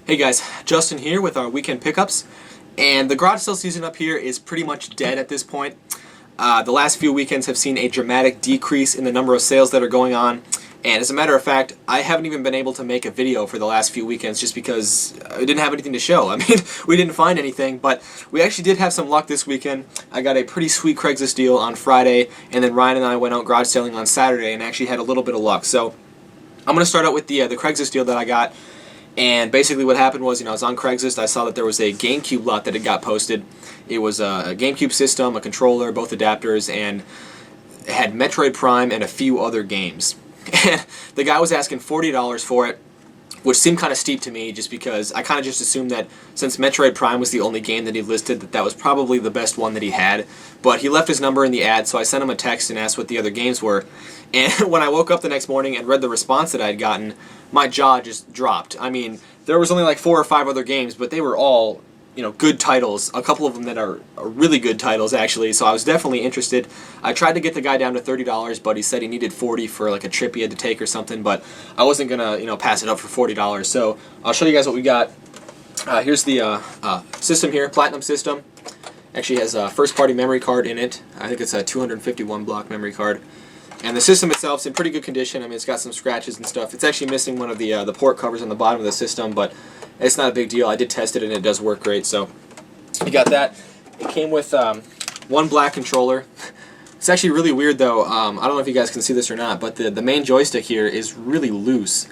Hey guys, Justin here with our weekend pickups, and the garage sale season up here is pretty much dead at this point. The last few weekends have seen a dramatic decrease in the number of sales that are going on, and as a matter of fact, I haven't even been able to make a video for the last few weekends just because I didn't have anything to show. I mean, we didn't find anything, but we actually did have some luck this weekend. I got a pretty sweet Craigslist deal on Friday, and then Ryan and I went out garage selling on Saturday and actually had a little bit of luck. So I'm going to start out with the Craigslist deal that I got. And basically what happened was, I was on Craigslist, I saw that there was a GameCube lot that had got posted. It was a GameCube system, a controller, both adapters, and it had Metroid Prime and a few other games. And the guy was asking $40 for it, which seemed kind of steep to me just because I kind of just assumed that since Metroid Prime was the only game that he listed, that was probably the best one that he had. But he left his number in the ad, so I sent him a text and asked what the other games were. And when I woke up the next morning and read the response that I had gotten, my jaw just dropped. I mean, there was only like 4 or 5 other games, but they were all, good titles. A couple of them that are really good titles, actually, so I was definitely interested. I tried to get the guy down to $30, but he said he needed $40 for like a trip he had to take or something, but I wasn't going to, pass it up for $40. So I'll show you guys what we got. Here's the system here, Platinum system. Actually has a first-party memory card in it. I think it's a 251 block memory card. And the system itself is in pretty good condition. I mean, it's got some scratches and stuff. It's actually missing one of the port covers on the bottom of the system, but it's not a big deal. I did test it and it does work great. So you got that. It came with one black controller. It's actually really weird though. I don't know if you guys can see this or not, but the main joystick here is really loose,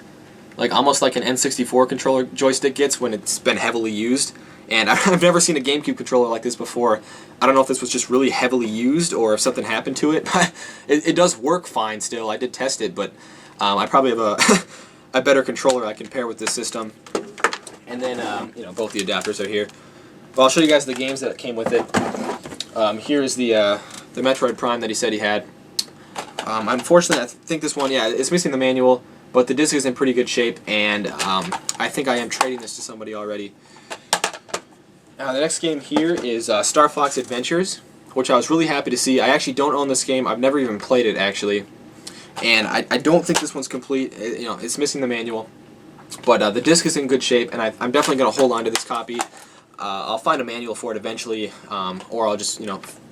like almost like an N64 controller joystick gets when it's been heavily used. And I've never seen a GameCube controller like this before. I don't know if this was just really heavily used or if something happened to it. It does work fine still. I did test it, but I probably have a better controller I can pair with this system. And then, both the adapters are here. But I'll show you guys the games that came with it. Here's the Metroid Prime that he said he had. Unfortunately, I think this one, it's missing the manual, but the disc is in pretty good shape, and I think I am trading this to somebody already. The next game here is Star Fox Adventures, which I was really happy to see. I actually don't own this game. I've never even played it, actually. And I don't think this one's complete. It's missing the manual. But the disc is in good shape, and I'm definitely going to hold on to this copy. I'll find a manual for it eventually, or I'll just,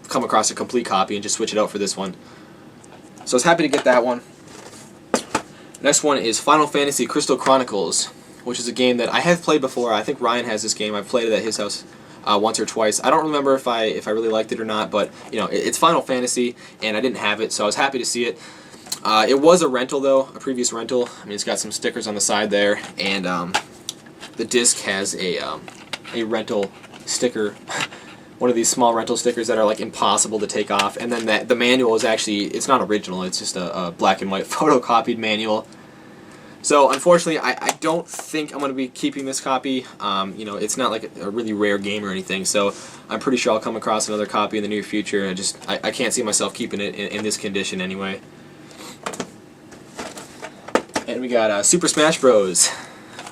come across a complete copy and just switch it out for this one. So I was happy to get that one. Next one is Final Fantasy Crystal Chronicles, which is a game that I have played before. I think Ryan has this game. I've played it at his house once or twice. I don't remember if I really liked it or not, but it's Final Fantasy, and I didn't have it, so I was happy to see it. It was a rental though, a previous rental. I mean, it's got some stickers on the side there, and the disc has a rental sticker, one of these small rental stickers that are like impossible to take off. And then the manual is actually, it's not original. It's just a black and white photocopied manual. So unfortunately, I don't think I'm going to be keeping this copy. It's not like a really rare game or anything, so I'm pretty sure I'll come across another copy in the near future. I can't see myself keeping it in this condition anyway. And we got Super Smash Bros.,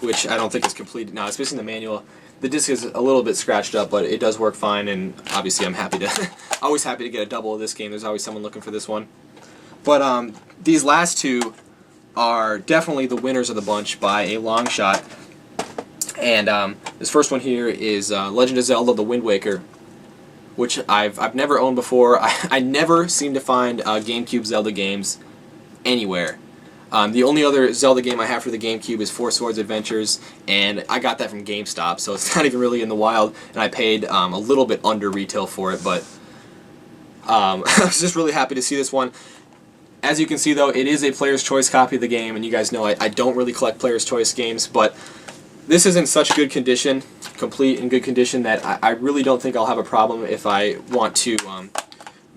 which I don't think is complete. Now it's missing the manual. The disc is a little bit scratched up, but it does work fine, and obviously I'm happy to, always happy to get a double of this game. There's always someone looking for this one. But these last two are definitely the winners of the bunch by a long shot. And this first one here is Legend of Zelda: The Wind Waker, which I've never owned before. I never seem to find GameCube Zelda games anywhere. The only other Zelda game I have for the GameCube is Four Swords Adventures, and I got that from GameStop, so it's not even really in the wild, and I paid a little bit under retail for it, but I was just really happy to see this one. As you can see, though, it is a Player's Choice copy of the game, and you guys know I don't really collect Player's Choice games, but this is in such good condition, complete and good condition, that I really don't think I'll have a problem if I want to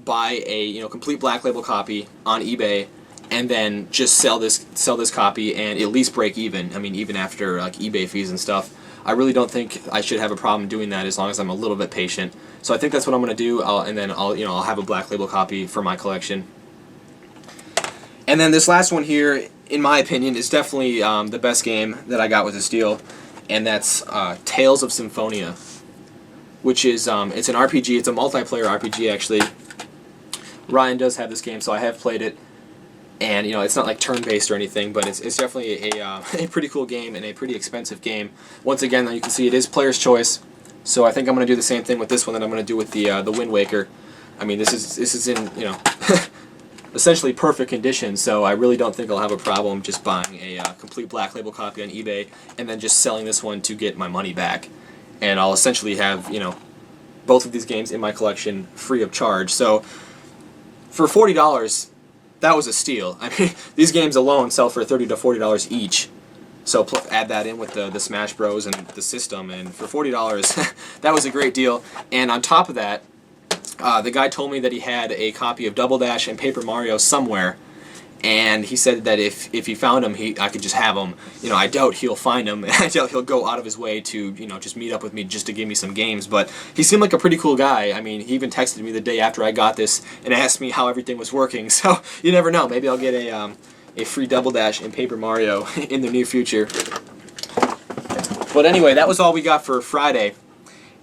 buy a complete Black Label copy on eBay and then just sell this copy and at least break even. I mean, even after like eBay fees and stuff. I really don't think I should have a problem doing that as long as I'm a little bit patient. So I think that's what I'm going to do, and then I'll have a Black Label copy for my collection. And then this last one here, in my opinion, is definitely the best game that I got with this deal, and that's Tales of Symphonia, which is it's an RPG. It's a multiplayer RPG, actually. Ryan does have this game, so I have played it. And it's not like turn-based or anything, but it's definitely a pretty cool game and a pretty expensive game. Once again, you can see it is player's choice, so I think I'm going to do the same thing with this one that I'm going to do with the Wind Waker. I mean, this is in essentially perfect condition, so I really don't think I'll have a problem just buying a complete Black Label copy on eBay and then just selling this one to get my money back. And I'll essentially have both of these games in my collection free of charge. So for $40, that was a steal. I mean, these games alone sell for $30 to $40 each. So add that in with the Smash Bros and the system, and for $40, that was a great deal. And on top of that, the guy told me that he had a copy of Double Dash and Paper Mario somewhere, and he said that if he found them, I could just have them. I doubt he'll find them, and I doubt he'll go out of his way to just meet up with me just to give me some games. But he seemed like a pretty cool guy. I mean, he even texted me the day after I got this and asked me how everything was working. So you never know. Maybe I'll get a free Double Dash and Paper Mario in the near future. But anyway, that was all we got for Friday.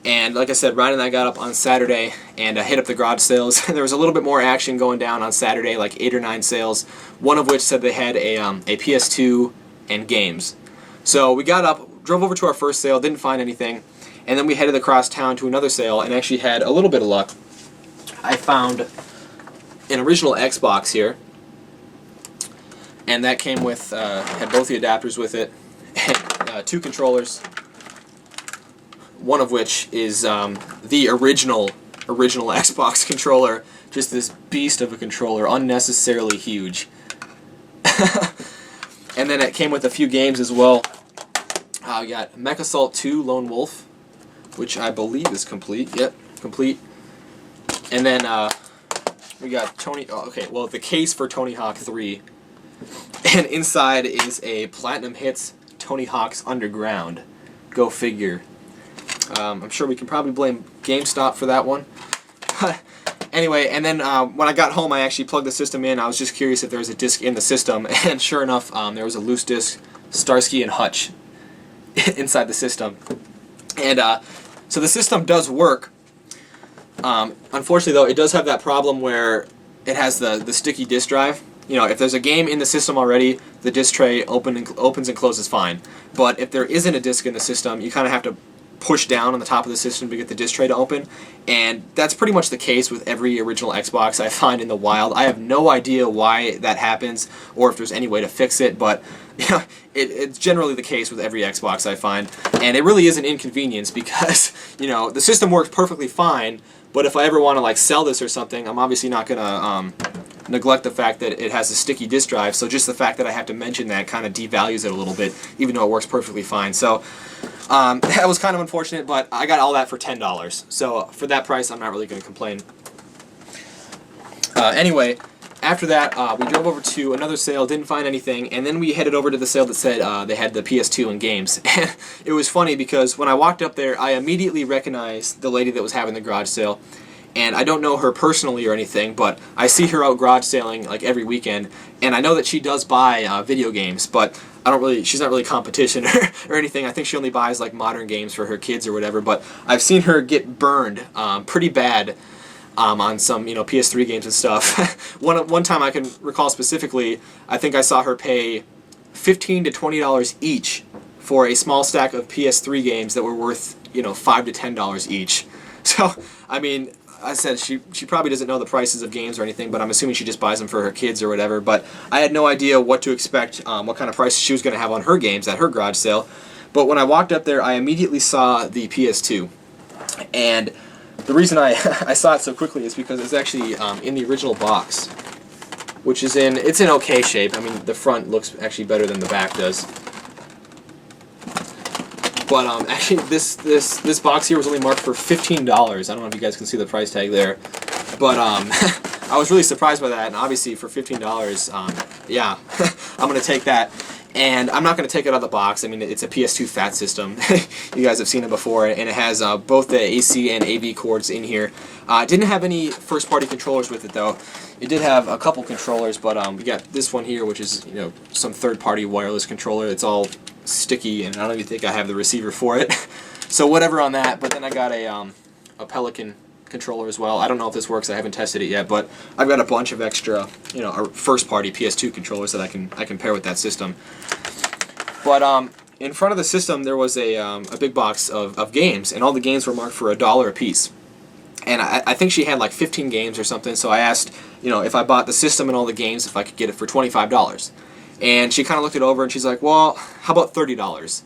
And like I said, Ryan and I got up on Saturday and hit up the garage sales. There was a little bit more action going down on Saturday, like 8 or 9 sales, one of which said they had a PS2 and games. So we got up, drove over to our first sale, didn't find anything, and then we headed across town to another sale and actually had a little bit of luck. I found an original Xbox here, and that came with, had both the adapters with it, and 2 controllers. One of which is the original Xbox controller, just this beast of a controller, unnecessarily huge. And then it came with a few games as well. We got Mech Assault 2 Lone Wolf, which I believe is complete. Yep, complete. And then we got the case for Tony Hawk 3. And inside is a Platinum Hits Tony Hawk's Underground. Go figure. I'm sure we can probably blame GameStop for that one. Anyway, and then when I got home, I actually plugged the system in. I was just curious if there was a disc in the system, and sure enough, there was a loose disc, Starsky and Hutch, inside the system. And so the system does work. Unfortunately, though, it does have that problem where it has the sticky disk drive. If there's a game in the system already, the disk tray opens and closes fine. But if there isn't a disk in the system, you kind of have to push down on the top of the system to get the disc tray to open, and that's pretty much the case with every original Xbox I find in the wild. I have no idea why that happens or if there's any way to fix it, but it's generally the case with every Xbox I find, and it really is an inconvenience because the system works perfectly fine, but if I ever want to sell this or something, I'm obviously not going to neglect the fact that it has a sticky disk drive, so just the fact that I have to mention that kind of devalues it a little bit, even though it works perfectly fine. So that was kind of unfortunate, but I got all that for $10. So for that price, I'm not really going to complain. Anyway, after that, we drove over to another sale, didn't find anything, and then we headed over to the sale that said they had the PS2 and games. And it was funny because when I walked up there, I immediately recognized the lady that was having the garage sale. And I don't know her personally or anything, but I see her out garage sailing every weekend, and I know that she does buy video games, but she's not really competition or anything. I think she only buys modern games for her kids or whatever, but I've seen her get burned pretty bad on some PS3 games and stuff. One time I can recall specifically, I think I saw her pay $15 to $20 each for a small stack of PS3 games that were worth $5 to $10 each. So I mean, I said she probably doesn't know the prices of games or anything, but I'm assuming she just buys them for her kids or whatever. But I had no idea what to expect, what kind of price she was going to have on her games at her garage sale. But when I walked up there, I immediately saw the PS2. And the reason I saw it so quickly is because it's actually in the original box, which is it's in okay shape. I mean, the front looks actually better than the back does. But actually, this box here was only marked for $15. I don't know if you guys can see the price tag there, but I was really surprised by that. And obviously, for $15, yeah, I'm gonna take that. And I'm not gonna take it out of the box. I mean, it's a PS2 fat system. You guys have seen it before, and it has both the AC and AV cords in here. It didn't have any first-party controllers with it though. It did have a couple controllers, but we got this one here, which is some third-party wireless controller. It's all sticky, and I don't even think I have the receiver for it. So whatever on that. But then I got a Pelican controller as well. I don't know if this works. I haven't tested it yet, but I've got a bunch of extra, first-party PS2 controllers that I can pair with that system. But in front of the system there was a big box of games, and all the games were marked for $1 a piece. And I think she had like 15 games or something, so I asked, if I bought the system and all the games, if I could get it for $25. And she kind of looked it over and she's like, well, how about $30?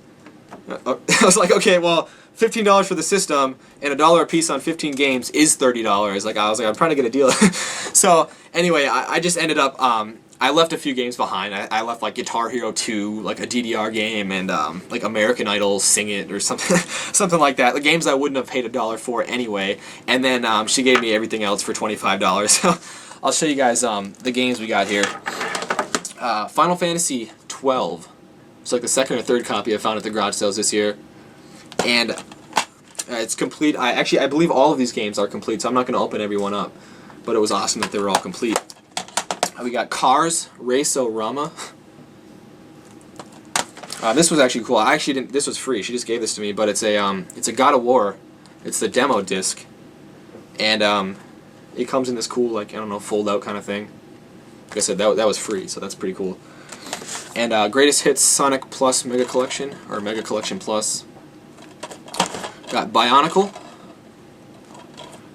I was like, okay, well, $15 for the system and $1 a piece on 15 games is $30. I was like, I'm trying to get a deal. So anyway, I just ended up, I left a few games behind. I left like Guitar Hero 2, like a DDR game, and like American Idol Sing It or something, something like that. The games I wouldn't have paid $1 for anyway. And then she gave me everything else for $25. So I'll show you guys the games we got here. Final Fantasy 12. It's like the second or third copy I found at the garage sales this year, and it's complete. I believe all of these games are complete, so I'm not going to open every one up. But it was awesome that they were all complete. We got Cars Race-O-Rama. This was actually cool. I actually didn't. This was free. She just gave this to me, but it's a God of War. It's the demo disc, and it comes in this cool, like, I don't know, fold-out kind of thing. Like I said, that was free, so that's pretty cool. And Greatest Hits Sonic Plus Mega Collection, or Mega Collection Plus. Got Bionicle.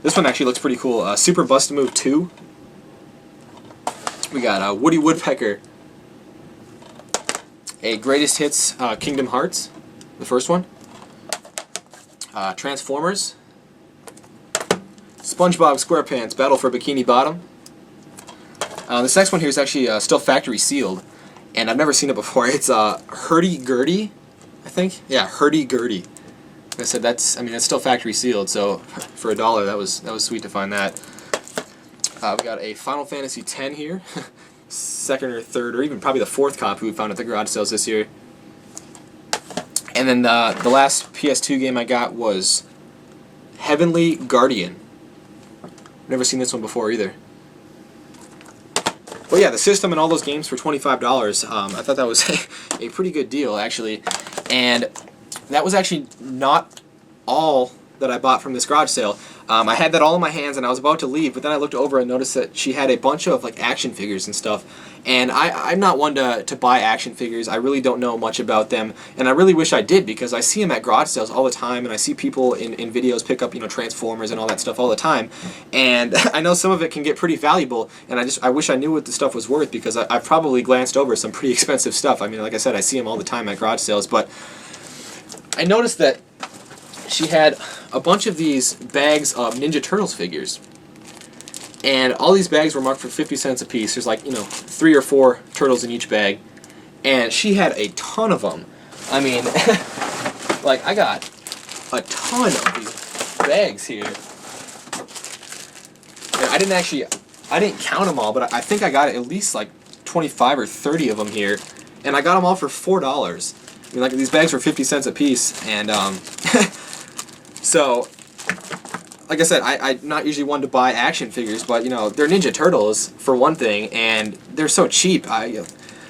This one actually looks pretty cool. Super Bust-A-Move 2. We got Woody Woodpecker. A Greatest Hits Kingdom Hearts, the first one. Transformers. SpongeBob SquarePants Battle for Bikini Bottom. This next one here is actually still factory sealed, and I've never seen it before. It's Hurdy-Gurdy, I think. Yeah, Hurdy-Gurdy. Like I said, that's still factory sealed, so for $1, that was sweet to find that. We got a Final Fantasy X here, second or third, or even probably the fourth copy we found at the garage sales this year. And then the last PS2 game I got was Heavenly Guardian. Never seen this one before either. Well, yeah, the system and all those games for $25. I thought that was a pretty good deal, actually. And that was actually not all that I bought from this garage sale. I had that all in my hands and I was about to leave, but then I looked over and noticed that she had a bunch of like action figures and stuff. And I'm not one to buy action figures. I really don't know much about them, and I really wish I did, because I see them at garage sales all the time, and I see people in videos pick up Transformers and all that stuff all the time. And I know some of it can get pretty valuable, and I wish I knew what the stuff was worth, because I've probably glanced over some pretty expensive stuff. Like I said, I see them all the time at garage sales, but I noticed that she had a bunch of these bags of Ninja Turtles figures. And all these bags were marked for 50 cents a piece. There's like, 3 or 4 turtles in each bag. And she had a ton of them. Like, I got a ton of these bags here. And I didn't count them all, but I think I got at least like 25 or 30 of them here. And I got them all for $4. Like, these bags were 50 cents a piece. And, so, like I said, I'm not usually one to buy action figures, but, they're Ninja Turtles, for one thing, and they're so cheap.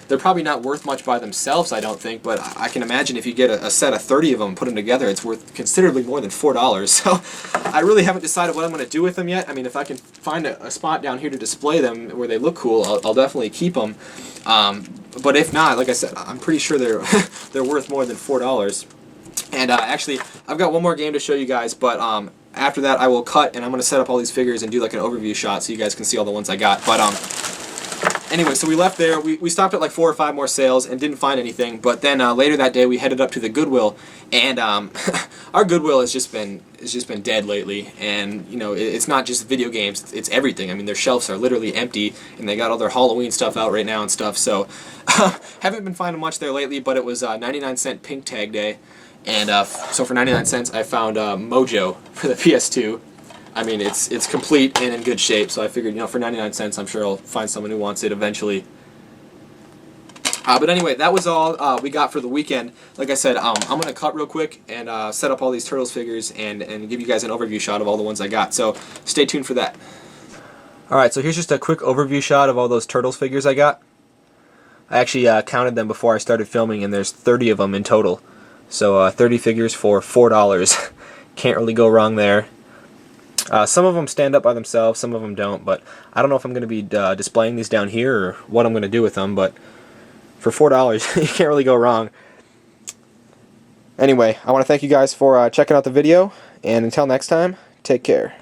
They're probably not worth much by themselves, I don't think, but I can imagine if you get a set of 30 of them, put them together, it's worth considerably more than $4. So, I really haven't decided what I'm going to do with them yet. If I can find a spot down here to display them where they look cool, I'll definitely keep them. But if not, like I said, I'm pretty sure they're worth more than $4. And actually, I've got one more game to show you guys, but after that I will cut and I'm going to set up all these figures and do like an overview shot so you guys can see all the ones I got. But anyway, so we left there. We stopped at like 4 or 5 more sales and didn't find anything. But then later that day we headed up to the Goodwill, and our Goodwill has just been dead lately. And it's not just video games; it's everything. Their shelves are literally empty, and they got all their Halloween stuff out right now and stuff. So haven't been finding much there lately. But it was 99-cent pink tag day. And so for 99 cents, I found Mojo for the PS2. It's complete and in good shape, so I figured, for 99 cents, I'm sure I'll find someone who wants it eventually. But anyway, that was all we got for the weekend. Like I said, I'm going to cut real quick and set up all these Turtles figures and give you guys an overview shot of all the ones I got. So stay tuned for that. Alright, so here's just a quick overview shot of all those Turtles figures I got. I actually counted them before I started filming, and there's 30 of them in total. So 30 figures for $4. Can't really go wrong there. Some of them stand up by themselves, some of them don't, but I don't know if I'm going to be displaying these down here or what I'm going to do with them, but for $4, you can't really go wrong. Anyway, I want to thank you guys for checking out the video, and until next time, take care.